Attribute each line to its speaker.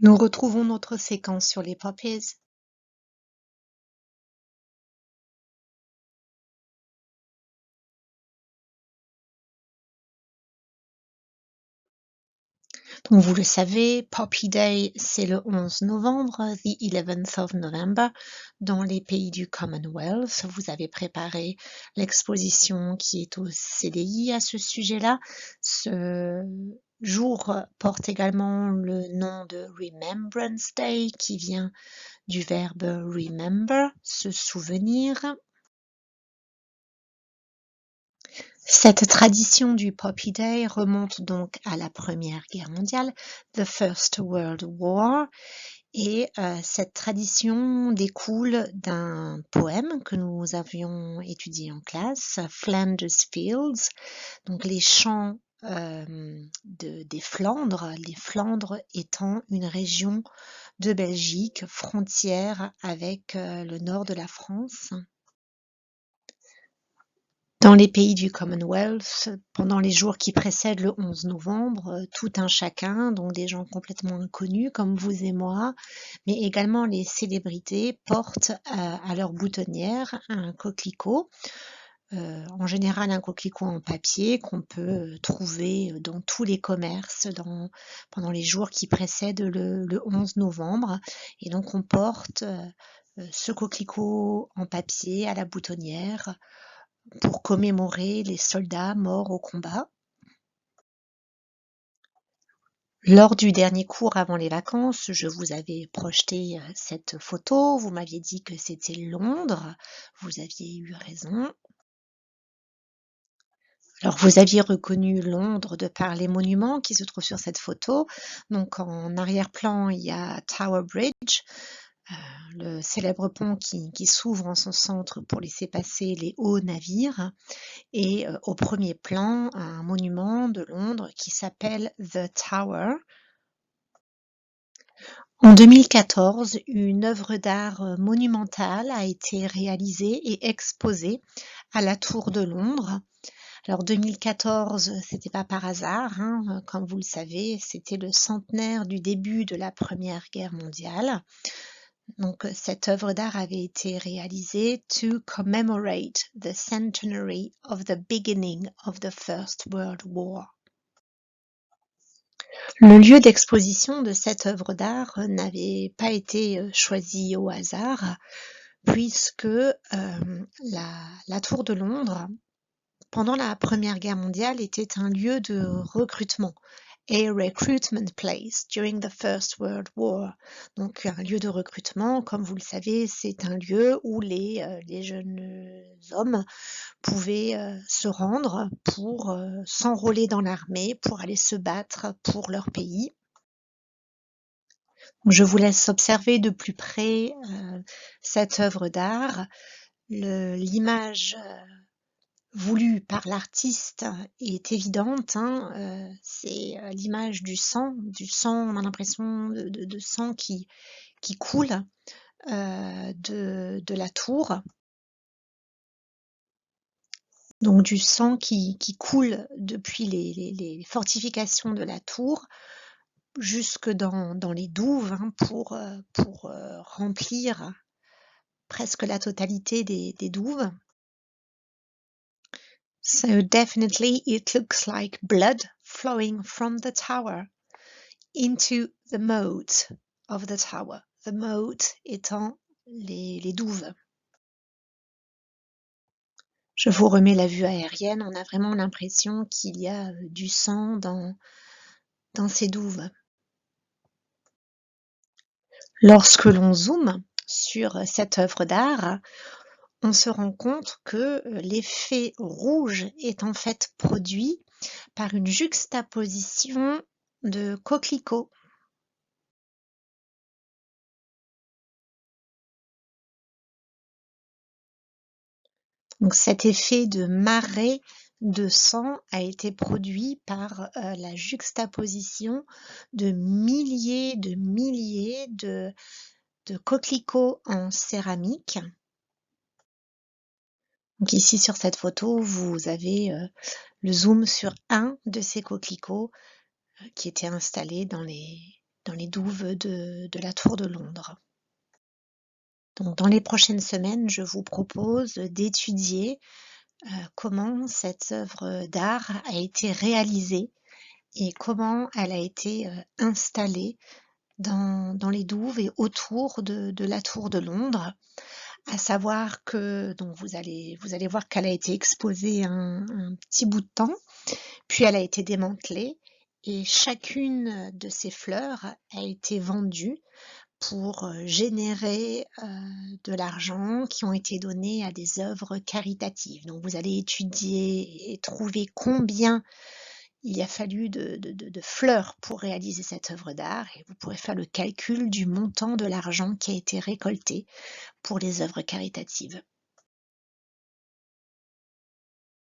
Speaker 1: Nous retrouvons notre séquence sur les poppies. Donc vous le savez, Poppy Day, c'est le 11 novembre, the 11th of November, dans les pays du Commonwealth. Vous avez préparé l'exposition qui est au CDI à ce sujet-là. Ce jour porte également le nom de Remembrance Day, qui vient du verbe remember, se souvenir. Cette tradition du Poppy Day remonte donc à la Première Guerre mondiale, the First World War, et cette tradition découle d'un poème que nous avions étudié en classe, Flanders Fields, donc les champs des Flandres, les Flandres étant une région de Belgique frontière avec le nord de la France. Dans les pays du Commonwealth, pendant les jours qui précèdent le 11 novembre, tout un chacun, donc des gens complètement inconnus comme vous et moi, mais également les célébrités, portent à leur boutonnière un coquelicot, en général un coquelicot en papier qu'on peut trouver dans tous les commerces pendant les jours qui précèdent le 11 novembre. Et donc on porte ce coquelicot en papier à la boutonnière pour commémorer les soldats morts au combat. Lors du dernier cours avant les vacances, je vous avais projeté cette photo. Vous m'aviez dit que c'était Londres. Vous aviez eu raison. Alors, vous aviez reconnu Londres de par les monuments qui se trouvent sur cette photo. Donc, en arrière-plan, il y a Tower Bridge, le célèbre pont qui s'ouvre en son centre pour laisser passer les hauts navires. Et au premier plan, un monument de Londres qui s'appelle The Tower. En 2014, une œuvre d'art monumentale a été réalisée et exposée à la Tour de Londres. Alors 2014, c'était pas par hasard, hein, comme vous le savez, c'était le centenaire du début de la Première Guerre mondiale. Donc cette œuvre d'art avait été réalisée to commemorate the centenary of the beginning of the First World War. Le lieu d'exposition de cette œuvre d'art n'avait pas été choisi au hasard, puisque la Tour de Londres, pendant la Première Guerre mondiale, était un lieu de recrutement. A recruitment place during the First World War. Donc un lieu de recrutement, comme vous le savez, c'est un lieu où les jeunes hommes pouvaient se rendre pour s'enrôler dans l'armée, pour aller se battre pour leur pays. Je vous laisse observer de plus près cette œuvre d'art. L'image voulue par l'artiste est évidente, hein, c'est l'image du sang, on a l'impression de sang qui coule de la tour. Donc du sang qui coule depuis les fortifications de la tour jusque dans les douves, hein, pour remplir presque la totalité des douves. So definitely it looks like blood flowing from the tower into the moat of the tower. The moat étant les douves. Je vous remets la vue aérienne, on a vraiment l'impression qu'il y a du sang dans ces douves. Lorsque l'on zoome sur cette œuvre d'art, on se rend compte que l'effet rouge est en fait produit par une juxtaposition de coquelicots. Donc cet effet de marée de sang a été produit par la juxtaposition de milliers de coquelicots en céramique. Donc ici sur cette photo, vous avez le zoom sur un de ces coquelicots qui était installé dans les dans les douves de la Tour de Londres. Donc dans les prochaines semaines, je vous propose d'étudier comment cette œuvre d'art a été réalisée et comment elle a été installée dans les douves et autour de la Tour de Londres. À savoir que donc vous allez voir qu'elle a été exposée un petit bout de temps, puis elle a été démantelée et chacune de ces fleurs a été vendue pour générer de l'argent qui ont été donnés à des œuvres caritatives. Donc vous allez étudier et trouver combien il a fallu de fleurs pour réaliser cette œuvre d'art et vous pourrez faire le calcul du montant de l'argent qui a été récolté pour les œuvres caritatives.